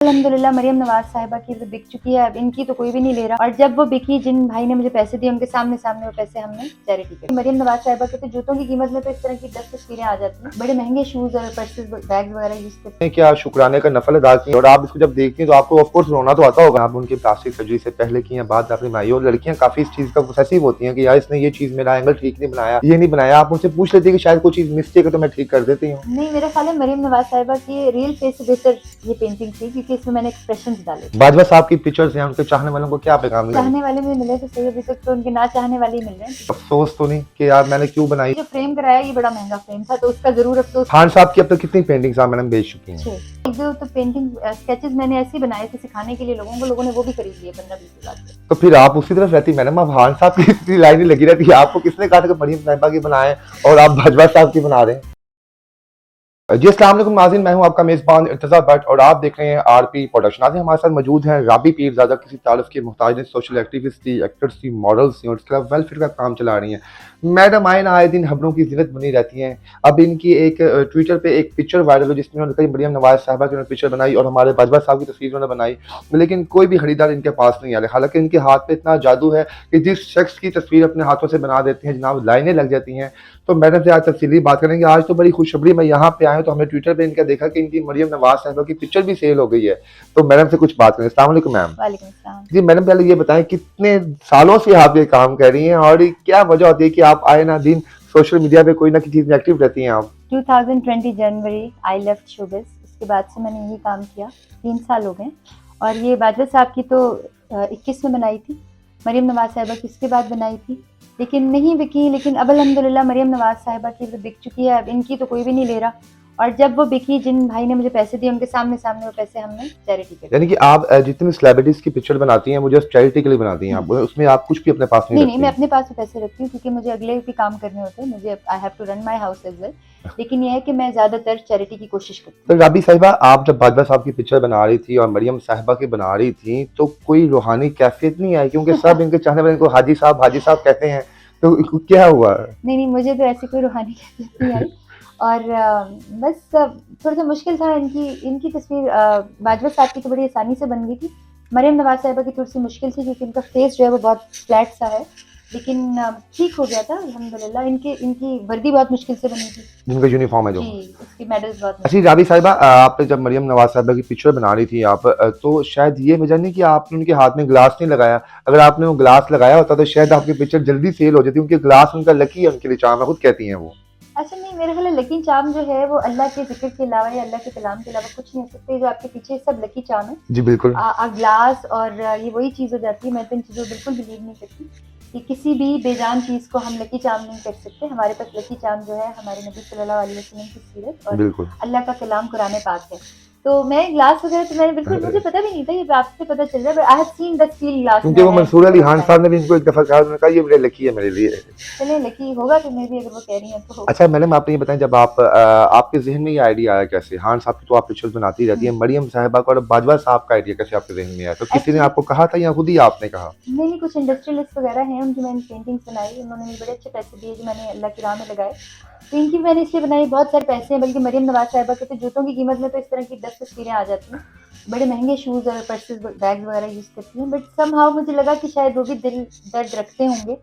अल्हम्दुलिल्लाह मरियम नवाज साहिबा की तो बिक चुकी है, अब इनकी तो कोई भी नहीं ले रहा। और जब वो बिकी, जिन भाई ने मुझे पैसे दिए उनके सामने सामने वो पैसे हमने चैरिटी के। मरियम नवाज साहिबा के तो जूतों की कीमत में तो इस तरह की 10 तस्वीरें आ जाती हैं। बड़े महंगे शूज और पर्सेस, बैग वगैरह यूज करते हैं। क्या शुक्राने का नफल अदा की और आप इसको जब देखती हैं तो आपको ऑफ कोर्स रोना तो आता होगा। आप उनकी प्लास्टिक सर्जरी से पहले की या बाद आपने बनाई, और लड़कियां काफी इस चीज का पोसेसिव होती हैं कि यार इसने ये चीज मेरा एंगल ठीक नहीं बनाया, ये नहीं बनाया। आप उनसे पूछ लेती है कि शायद कोई चीज मिस्टेक है तो मैं ठीक कर देती हूँ। नहीं, मेरा ख्याल है मरियम नवाज साहिबा की रियल फेस से बेहतर ये पेंटिंग थी, क्योंकि इसमें मैंने एक्सप्रेशन डाले। बाजवा साहब की पिक्चर्स हैं, उनके चाहने वालों को क्या पैगाम मिला? चाहने वाले भी मिले तो सही, अभी तक तो उनके ना चाहने वाले ही मिल रहे हैं। अफसोस तो नहीं कि यार मैंने क्यों बनाई? जो फ्रेम कराया ये बड़ा महंगा फ्रेम था, तो उसका जरूर अफसोस। खान साहब की अब तक कितनी पेंटिंग्स आप मैडम बेच चुकी हैं? एक दो तो पेंटिंग स्केचेस मैंने ऐसे बनाए थे सिखाने के लिए लोगों ने वो भी खरीद लिए 15-20 हज़ार के। तो फिर आप उसी तरफ रहती मैडम, आप खान साहब की इतनी लाइनें लगी रहती है, आपको किसने कहा था कि मरियम साहिबा की बनाए और आप बाजवा साहब की बना रहे हैं? जी अस्सलाम वालेकुम नाज़रीन, मैं हूं आपका मेज़बान इर्तज़ा भट्ट और आप देख रहे हैं आरपी प्रोडक्शन। आज हमारे साथ मौजूद हैं राबी पीरज़ादा, किसी तारुफ की मोहताज नहीं, सोशल एक्टिविस्ट थी, एक्टर्स थी, मॉडल्स थी और इसके अलावा वेलफेयर का काम चला रही हैं। मैडम आए ना आए दिन खबरों की ज़िनत बनी रहती हैं। अब इनकी एक ट्विटर पे एक पिक्चर वायरल हुई जिसमें उन्होंने कही मरियम नवाज साहिबा की उन्होंने पिक्चर बनाई और हमारे बाजवा साहब की तस्वीर उन्होंने बनाई, लेकिन कोई भी खरीदार इनके पास नहीं आ रहे। हालांकि इनके हाथ पे इतना जादू है कि जिस शख्स की तस्वीर अपने हाथों से बना देते हैं जनाब, लाइनें लग जाती हैं। तो मैडम से आज तफसीली बात करेंगे। आज तो बड़ी खुशखबरी, मैं यहाँ पे आया तो हमने ट्विटर पे इनका देखा कि इनकी मरियम नवाज साहिबा की पिक्चर भी सेल हो गई है। तो मैडम से कुछ बात करें। अस्सलाम वालेकुम मैम। वालेकुम अस्सलाम। जी मैडम, पहले ये बताएं कितने सालों से आप ये काम कर रही हैं और क्या वजह होती है कि आप आए ना दिन सोशल मीडिया पे कोई ना किसी चीज में एक्टिव रहती हैं आप? 2020 जनवरी आई लेफ्ट शोबिज़, उसके बाद से मैंने यही काम किया। 3 साल हो गए। और ये बाजवा साहब की तो 21 में बनाई थी, मरियम नवाज साहिबा की उसके बाद बनाई थी, लेकिन नहीं बिकी। लेकिन अब अल्हम्दुलिल्लाह मरियम नवाज साहिबा की तो बिक चुकी है, अब इनकी तो कोई भी नहीं ले रहा। और जब वो बिकी, जिन भाई ने मुझे पैसे दिए उनके सामने सामने वो पैसे हमने चैरिटी के। यानी कि आप जितनी सेलिब्रिटीज की पिक्चर बनाती हैं वो जस्ट चैरिटी के लिए बनाती हैं, आप उसमें आप कुछ भी अपने पास नहीं नहीं, रखती? मैं अपने पास ही पैसे रखती हूँ क्योंकि मुझे अगले भी काम करने होते हैं, मुझे I have to run my house as well. लेकिन ये है कि मैं ज्यादातर चैरिटी की कोशिश करती हूँ। तो राबी साहिबा, आप जब बाजवा साहब की पिक्चर बना रही थी और मरियम साहिबा की बना रही थी तो कोई रूहानी कैफियत नहीं आई? क्योंकि सब इनके चाहने वाले इनको हाजी साहब कहते हैं, तो क्या हुआ? नहीं, मुझे तो ऐसी कोई रूहानी कैफियत नहीं आई। और बस थोड़ा सा मुश्किल था। इनकी तस्वीर बाजवा साहब की तो बड़ी आसानी से बन गई थी। मरियम नवाज साहिबा की थोड़ी सी मुश्किल थी क्योंकि उनका फेस जो है वो बहुत फ्लैट सा है, लेकिन ठीक हो गया था अल्हम्दुलिल्लाह। इनकी वर्दी बहुत मुश्किल से बनी थी, जिनका यूनिफॉर्म है जो। जी, उसकी मेडल्स बहुत अच्छा राबी साहिबा, आप जब मरियम नवाज साहिबा की पिक्चर बना रही थी आप, तो शायद ये वजह नहीं कि आपने उनके हाथ में ग्लास नहीं लगाया? अगर आपने वो ग्लास लगाया होता तो शायद आपकी पिक्चर जल्दी सेल हो जाती, उनके ग्लास उनका लकी है उनके लिए, चाम है, खुद कहती हैं वो। अच्छा, नहीं, मेरे ख्याल लकी चार्म जो है वो अल्लाह के जिक्र के अलावा या अल्लाह के कलाम के अलावा कुछ नहीं हो सकते। जो आपके पीछे सब लकी चार्म है। जी बिल्कुल। ग्लास और ये वही चीज़ हो जाती है। मैं तो इन चीज़ों बिल्कुल बिलीव नहीं करती कि किसी भी बेजान चीज़ को हम लकी चार्म नहीं कर सकते। हमारे पास लकी चार्म जो है हमारे नबी सल्लल्लाहु अलैहि वसल्लम की सीरत और अल्लाह का कलाम कुरान पाक है। तो मैं ग्लास वगैरह तो मैंने बिल्कुल, मुझे पता भी नहीं था, ये आपसे पता चल रहा है। But I have seen the steel glass, क्योंकि वो मंसूर अली खान साहब ने भी इनको एक दफा कहा, उन्होंने कहा ये बड़े लकी है मेरे लिए। चलिए लकी होगा तो मैं भी, अगर वो कह रही हैं तो। अच्छा मैडम, आप ये बताएं, जब आप आपके जहन में ये आइडिया आया कैसे? खान साहब की तो आप पिक्चर्स बनाती रहती है, मरियम साहिबा का और बाजवा साहब का आइडिया कैसे आपके जहन में आया? तो किसी ने आपको कहा था या खुद ही आपने कहा? नहीं, कुछ इंडस्ट्रियलिस्ट वगैरह हैं, उनकी मैंने पेंटिंग्स बनाई, उन्होंने मुझे बड़े अच्छे पैसे दिए जो मैंने अल्लाह की राह में लगाए। तो इनकी मैंने इसलिए बनाई, बहुत सारे पैसे हैं। बल्कि मरियम नवाज साहिबा के तो जूतों की कीमत में तो इस तरह की 10 तस्वीरें आ जाती हैं। बड़े महंगे शूज और पर्सेस, बैग वगैरह यूज करती हैं। बट समहाउ मुझे लगा कि शायद वो भी दिल दर्द रखते होंगे,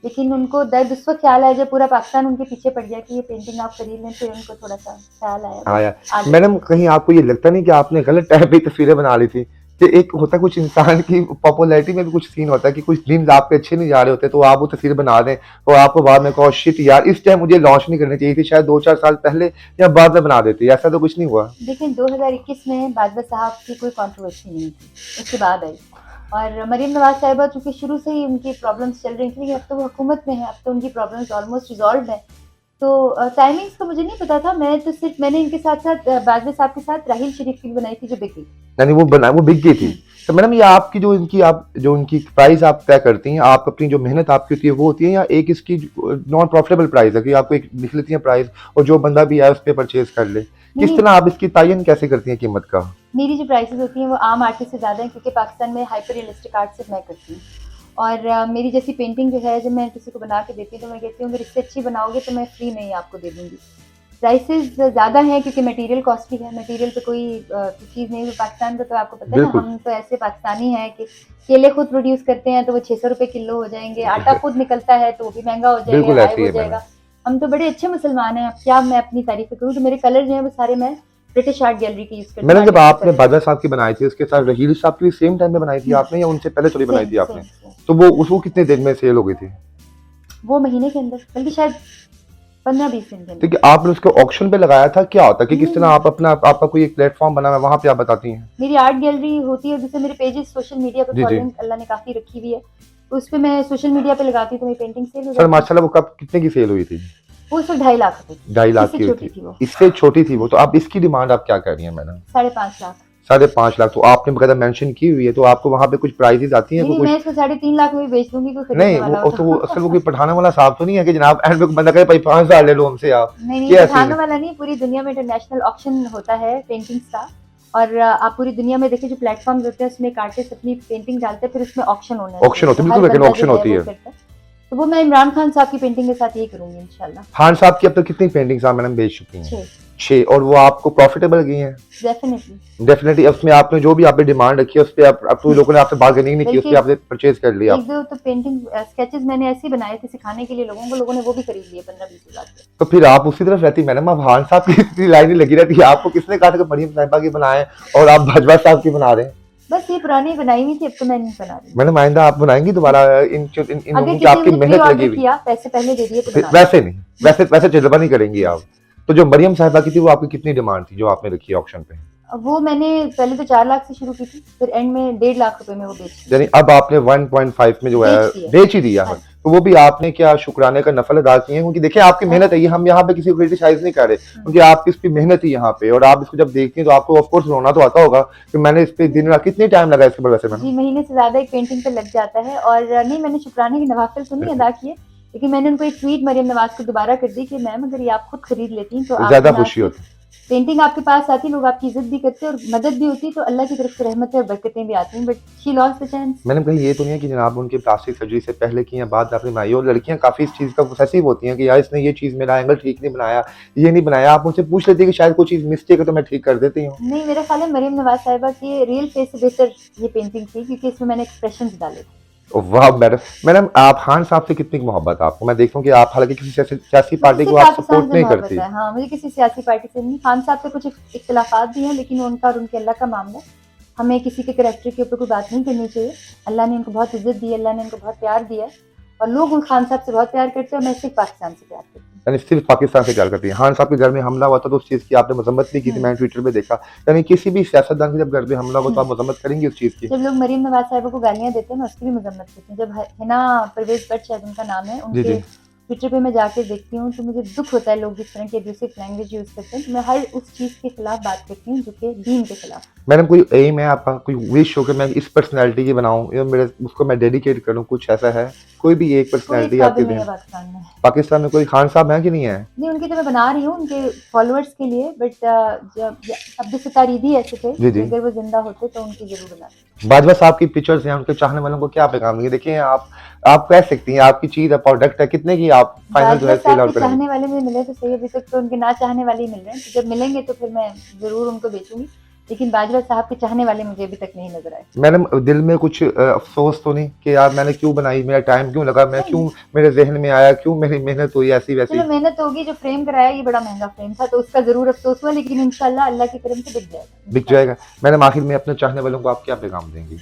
लेकिन उनको दर्द उस वक्त ख्याल आया जब पूरा पाकिस्तान उनके पीछे पड़ गया कि ये पेंटिंग आप खरीद लें, तो उनको थोड़ा सा ख्याल आया। मैडम, कहीं आपको ये लगता नहीं कि आपने गलत टाइप की तस्वीरें बना ली थी? कि एक होता है कुछ इंसान की पॉपुलैरिटी में भी कुछ सीन होता है कि कुछ ड्रीम्स आपके अच्छे नहीं जा रहे होते तो आप वो तस्वीर बना दें और आपको बाद में कहो शिट यार इस टाइम मुझे लॉन्च नहीं करनी चाहिए थी, शायद 2-4 साल पहले या बाद में बना देती। ऐसा तो कुछ नहीं हुआ? देखिए, 2021 में बाजवा साहब की कोई कंट्रोवर्सी नहीं थी, उसके बाद आई। और मरियम नवाज साहिबा चूंकि शुरू से ही उनकी प्रॉब्लम्स चल रही थी, अब तो वो हुकूमत में है, अब तो उनकी प्रॉब्लम्स ऑलमोस्ट रिजॉल्व है। तो टाइमिंग्स का मुझे नहीं पता था। मैं तो सिर्फ मैंने इनके साथ साथ बाजवा साहब के साथ राहिल शरीफ की भी बनाई थी जो बिक गई। यानी वो बिक गई थी। तो मैडम, ये आपकी जो इनकी प्राइस आप तय करती हैं, आप अपनी जो मेहनत आपकी होती है वो होती है, या एक इसकी नॉन प्रॉफिटेबल प्राइस है कि आपको एक लिख लेती हैं प्राइस और जो बंदा भी आए उस पर परचेज कर ले? किस तरह आप इसकी तयन कैसे करती हैं कीमत का? मेरी जो प्राइसेस होती हैं वो आम आर्टिस्ट से ज़्यादा है, क्योंकि पाकिस्तान में हाइपर रियलिस्टिक आर्ट सिर्फ मैं करती हूँ। और मेरी जैसी पेंटिंग जो है, जब मैं किसी को बना के देती हूँ तो मैं कहती हूँ अगर इससे अच्छी बनाओगे तो मैं फ्री में ही आपको दे दूँगी। प्राइसेस ज़्यादा हैं क्योंकि मटेरियल कॉस्टली है, मटेरियल पे कोई चीज़ नहीं है। पाकिस्तान का तो आपको पता है ना, बिल्कुल। हम तो ऐसे पाकिस्तानी हैं कि केले खुद प्रोड्यूस करते हैं तो वो 600 रुपए किलो हो जाएंगे, आटा खुद निकलता है तो वो भी महंगा हो जाएगा, बिल्कुल हाई ऐसे ही हो है मैडम। जाएगा। हम तो बड़े अच्छे मुसलमान हैं, अब क्या मैं अपनी तारीफ करूँ। तो मेरे कलर जो हैं वो सारे मैं ब्रिटिश आर्ट गैलरी के यूज़ करती हूँ, मैडम जब आर्टिस्ट के आपने कलर। बाजवा साहब की बनाई थी उसके साथ रहील साहब की भी सेम टाइम में बनाई थी आपने या उनसे पहले थोड़ी बनाई सेम थी आपने? सेम सेम तो वो कितने दिन में सेल हो गई थी? वो महीने के अंदर, बल्कि शायद 15-20 दिन के अंदर। ठीक है, आपने उसको ऑक्शन पे लगाया था, क्या होता है कि किस तरह नहीं, आप अपना आपका कोई एक प्लेटफॉर्म बना हुआ है वहां पे आप बताती हैं? मेरी आर्ट गैलरी होती है, जैसे मेरे पेजेस सोशल मीडिया पे जी जी। फॉलोइंग अल्लाह ने काफ़ी रखी हुई है, उस पे मैं सोशल मीडिया पे लगाती हूँ तो मेरी पेंटिंग सेल हो सर जाती है। माशाल्लाह वो कब कितने की सेल हुई थी? वो सिर्फ 2.5 लाख रुपए की, 2.5 लाख इससे की हुई छोटी थी, थी वो, इससे छोटी थी वो। तो आप इसकी डिमांड आप क्या कर रही हैं मैडम? 5.5 लाख। 5.5 लाख तो आपने बकायदा मेंशन की हुई है, तो आपको वहां पे कुछ प्राइजेस आती हैं नहीं नहीं, कुछ? मैं इसको 3.5 लाख में भी बेच दूंगी, कोई खरीदने नहीं वाला वो हो तो तो। असल वो कोई पढ़ाने वाला साहब तो नहीं है कि जनाब एंड में बंदा कहे भाई 5,000 ले लो हमसे आप, नहीं नहीं, क्या सीन पठानों है? वाला नहीं, पूरी दुनिया में इंटरनेशनल ऑक्शन होता है पेंटिंग्स का। और आप पूरी दुनिया में देखिए जो प्लेटफॉर्म होते हैं उसमें एक आर्टिस्ट अपनी पेंटिंग डालते हैं, फिर उसमें ऑक्शन होना ऑक्शन चाहिए, होती तो है, हर बिल्कुल लेकिन बंदा जो ऑक्शन है होती वो है। करता है। तो वो मैं इमरान खान साहब की पेंटिंग के साथ यही करूंगी इंशाल्लाह। खान साहब की अब तक कितनी पेंटिंग्स आप मैडम बेच चुकी हैं? 6। 6, और वो आपको प्रॉफिटेबल गई हैं? डेफिनेटली। डेफिनेटली उसमें आपने जो भी आपने डिमांड रखी है उस पे आप अब तो लोगों ने आपसे बार्गेनिंग नहीं की, उस बल्कि पे आपने परचेज कर लिया एक दो तो पेंटिंग स्केचेस मैंने ऐसे ही बनाए थे सिखाने के लिए लोगों ने वो भी खरीद लिए 15-20 हज़ार के। तो फिर आप उसी तरफ रहती मैडम, आप खान साहब की इतनी लाइनें लगी रहती है, आपको किसने कहा था कि मरियम साहिबा की बनाए और आप भजवा साहब की बना रहे हैं? बस ये पुरानी बनाई हुई थी, अब तो मैं नहीं बना रही। मैडम आइंदा आप बनाएंगी दोबारा इन अगर लोगों की किसी ने आपकी मुझे प्री मेहनत लगी ऑर्डर हुई? किया, पैसे पहले दे दिए तो बना वैसे नहीं, वैसे वैसे जज्बा नहीं करेंगी दूंगी। आप। तो जो मरियम साहिबा की थी वो आपकी कितनी डिमांड थी जो आपने रखी है ऑक्शन पे? वो मैंने पहले तो 4 लाख से शुरू की थी, फिर एंड में 1.5 लाख रुपए में वो बेच दी। यानी अब आपने 1.5 में जो है बेच दिया। बेच ही दिया हाँ है। तो वो भी आपने क्या शुक्राने का नफल अदा किए हैं, क्योंकि देखिए आपकी मेहनत है ये, हम यहाँ पे किसी को क्रिटिसाइज नहीं कर रहे, क्योंकि आपकी इसकी मेहनत ही यहाँ पे, और आप इसको जब देखती हैं तो आपको ऑफ कोर्स रोना तो आता होगा कि मैंने इस पे दिन रात कितनी टाइम लगा इसके ऊपर वैसे मैडम? जी, महीने से ज्यादा एक पेंटिंग पे लग जाता है। और नहीं, मैंने शुक्राने के नवाफिल तो नहीं अदा किए, लेकिन मैंने उनको एक ट्वीट मरियम नवाज को दोबारा कर दी कि मैम अगर ये आप खुद खरीद लेती तो ज्यादा आपके यहाँ खुशी से होती। पेंटिंग आपके पास आती, लोग आपकी इज्जत भी करते और मदद भी होती, तो अल्लाह की तरफ से रहमतें और बरकतें भी आती हैं। But she lost the chance. मैंने कही ये तो नहीं है कि जनाब उनकी प्लास्टिक सर्जरी से पहले की या बाद आपने बनाई, और लड़कियां काफी इस चीज का पोसेसिव होती हैं कि यार इसने ये चीज मेरा एंगल ठीक नहीं बनाया, ये नहीं बनाया। आप उनसे पूछ लेती है कि शायद कोई चीज मिस्टेक है तो मैं ठीक कर देती हूँ। नहीं, मेरा ख्याल है मरियम नवाज साहिबा की रियल फेस से बेहतर ये पेंटिंग थी, क्योंकि इसमें मैंने एक्सप्रेशंस डाले थे। वाह मैडम, मैडम आप खान साहब से कितनी मोहब्बत आपको? मैं देखता हूँ कि आप हालांकि किसी सियासी पार्टी मुझे को आप पाकिस्तान सपोर्ट से नहीं मोहब्बत करती। है। हाँ, मुझे किसी सियासी पार्टी से नहीं। खान साहब से कुछ इख्तिलाफात भी हैं, लेकिन उनका और उनके अल्लाह का मामला है। हमें किसी के करैक्टर के ऊपर कोई बात नहीं करनी चाहिए। अल्लाह ने उनको बहुत इज्जत दी है, अल्लाह ने उनको बहुत प्यार दिया है, और लोग उन खान साहब से बहुत प्यार करते हैं, और मैं सिर्फ पाकिस्तान से प्यार करती हूँ। यानी सिर्फ पाकिस्तान से प्यार करती है। खान साहब के घर में हमला हुआ था तो उस चीज की आपने मजम्मत नहीं की थी, मैंने ट्विटर पे देखा। यानी किसी भी सियासतदान के जब घर में हमला हो तो आप मजम्मत करेंगी उस चीज की? जब लोग मरीम नवाज साहिबा को गालियां देते हैं, मैं उसकी भी मजम्मत करती हूँ। जब हिना परवेज भट्ट शायद उनका नाम है, जी उनके जी। ट्विटर पे मैं जाके देखती हूँ तो मुझे दुख होता है लोग इस तरह की एब्यूसिव लैंग्वेज यूज करते हैं। तो मैं हर उस चीज के खिलाफ बात करती हूँ जो कि दीन के खिलाफ। मैडम कोई एम है आपका, कोई विश हो कि मैं इस पर्सनैलिटी की बनाऊं या मेरे उसको मैं डेडिकेट करूं, कुछ ऐसा है? कोई भी एक कोई पर्सनैलिटी इस आपके काबिल नहीं है ध्यान? पाकिस्तान में। पाकिस्तान में कोई खान साहब है कि नहीं है? नहीं, उनकी तो मैं बना रही हूँ उनके फॉलोअर्स के लिए, बट जब अब्दुल ऐसे थे, जी जी। अगर वो जिंदा होते तो उनकी जरूर बनाती। बाजवा साहब की पिक्चर्स हैं, उनके चाहने वालों को क्या पैगाम देंगे? देखिए आप कह सकती हैं आपकी चीज है, प्रोडक्ट है, कितने की आप फाइनल जो बाजवा है सेल साहब आउट के करेंगे? चाहने वाले मुझे मिले तो सही, अभी तक तो उनके ना चाहने वाले ही मिल रहे हैं, तो जब मिलेंगे तो फिर मैं जरूर उनको बेचूंगी, लेकिन बाजवा साहब के चाहने वाले मुझे अभी तक नहीं नजर आए। मैडम दिल में कुछ अफसोस तो नहीं कि यार मैंने क्यों बनाई, मेरा टाइम क्यों लगा, मैं क्यों, मेरे जहन में आया, क्यों मेरी मेहनत हुई ऐसी वैसी? चलो, मेहनत होगी, जो फ्रेम कराया ये बड़ा महंगा फ्रेम था तो उसका जरूर अफसोस हुआ, लेकिन इंशाल्लाह अल्लाह के करम से बिक जाएगा। बिक जाएगा। मैडम आखिर में अपने चाहने वालों को आप क्या पैगाम देंगी?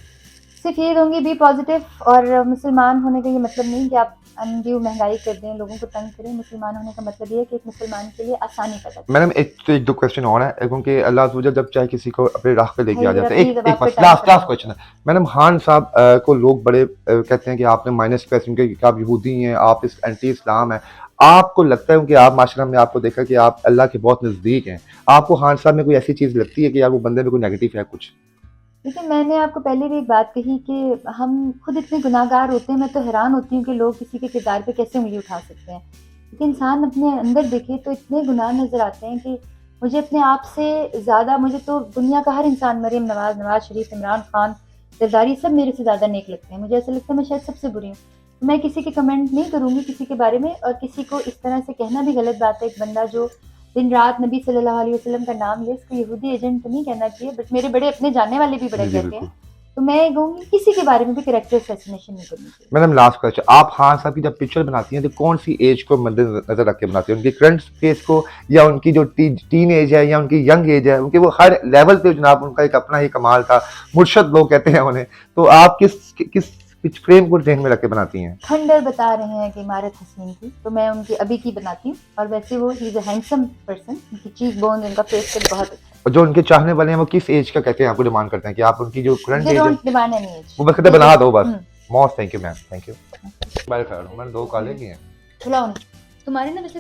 सिर्फ ये दूंगी, बी पॉजिटिव। और मुसलमान होने का ये मतलब नहीं कि आप अनड्यू महंगाई कर दें, लोगों को तंग करें। मुसलमान होने का मतलब ये है कि एक मुसलमान के लिए आसानी पैदा करें। मैडम एक दो क्वेश्चन और है, क्योंकि अल्लाह ताला जब चाहे किसी को अपने राह पे लेके आ भाई जाता है। प्लीज, अब एक आपका बस टाइम लास्ट खत्म हो क्वेश्चन है मैडम। खान साहब को लोग बड़े कहते हैं कि आपने माइनस क्वेश्चन के कि आप यहूदी हैं, आप इस एंटी इस्लाम है। आपको लगता है कि आप माशाल्लाह में आपको देखा कि आप अल्लाह के बहुत नजदीक हैं, आपको खान साहब में कोई ऐसी चीज लगती है कि यार वो बंदे में कोई नेगेटिव है कुछ? लेकिन मैंने आपको पहले भी एक बात कही कि हम खुद इतने गुनाहगार होते हैं। मैं तो हैरान होती हूँ कि लोग किसी के किरदार पे कैसे उंगली उठा सकते हैं। लेकिन इंसान अपने अंदर देखे तो इतने गुनाह नजर आते हैं कि मुझे अपने आप से ज़्यादा, मुझे तो दुनिया का हर इंसान, मरीम नवाज, नवाज शरीफ, इमरान खान, जरदारी, सब मेरे से ज़्यादा नेक लगते हैं। मुझे ऐसा लगता है मैं शायद सबसे बुरी हूँ। मैं किसी के कमेंट नहीं करूँगी किसी के बारे में, और किसी को इस तरह से कहना भी गलत बात है। एक बंदा जो दिन रात नबी सल्लल्लाहु अलैहि वसल्लम का नाम ले, इसको यहूदी एजेंट तो नहीं कहना चाहिए, बट मेरे बड़े अपने जानने वाले भी बड़ा जी, जी, कहते बिल्कुल। हैं। तो मैं कहूँगी किसी के बारे में भी कैरेक्टर असैसिनेशन नहीं करनी चाहिए। मैडम लास्ट क्वेश्चन, आप खान साहब की जब पिक्चर बनाती हैं तो कौन सी एज को मद्देनजर रख के बनाती हैं? उनकी करंट फेस को, या उनकी जो टीन एज है, या उनकी यंग एज है? उनके वो हर लेवल पे जनाब उनका एक अपना ही कमाल था, मुर्शद लोग कहते हैं उन्हें। तो आप किस फ्रेम को ध्यान में रख के बनाती हैं? खंडर बता रहे हैं कि इमारत हसीन थी, तो मैं उनकी अभी की बनाती हूँ। और वैसे वो he is a handsome person, उनकी चीक बोन, उनका फेस कट बहुत अच्छा और जो उनके चाहने वाले हैं वो किस एज का कहते हैं, आपको डिमांड करते हैं कि आप उनकी जो करंट है। एज है डोंट डिमांड एनी एज, वो बस कहते हैं बना दो बस। Hmm. Most thank you ma'am, thank you. मैंने 2 काले किए हैं। खिलाओ ना। तुम्हारे ना वैसे